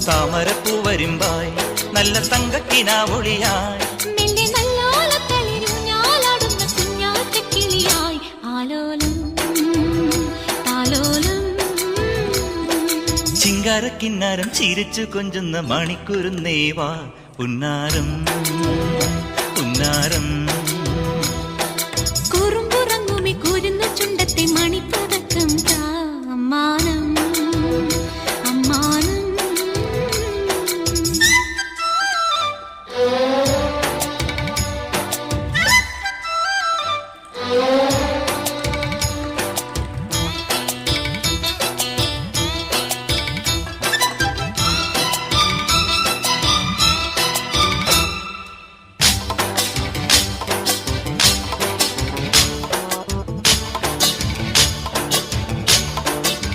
താമരപ്പൂ വരുമ്പായി നല്ല തങ്കക്കിനാവൊളിയായി ചിങ്കാരക്കിന്നാരം ചിരിച്ചു കൊഞ്ചുന്ന മണിക്കുരുന്നേവാ പുന്നാരം പുന്നാരം കുറുമ്പുറങ്ങുമി കുരുന്നു ചുണ്ടത്തെ മണിപ്പതക്കം താ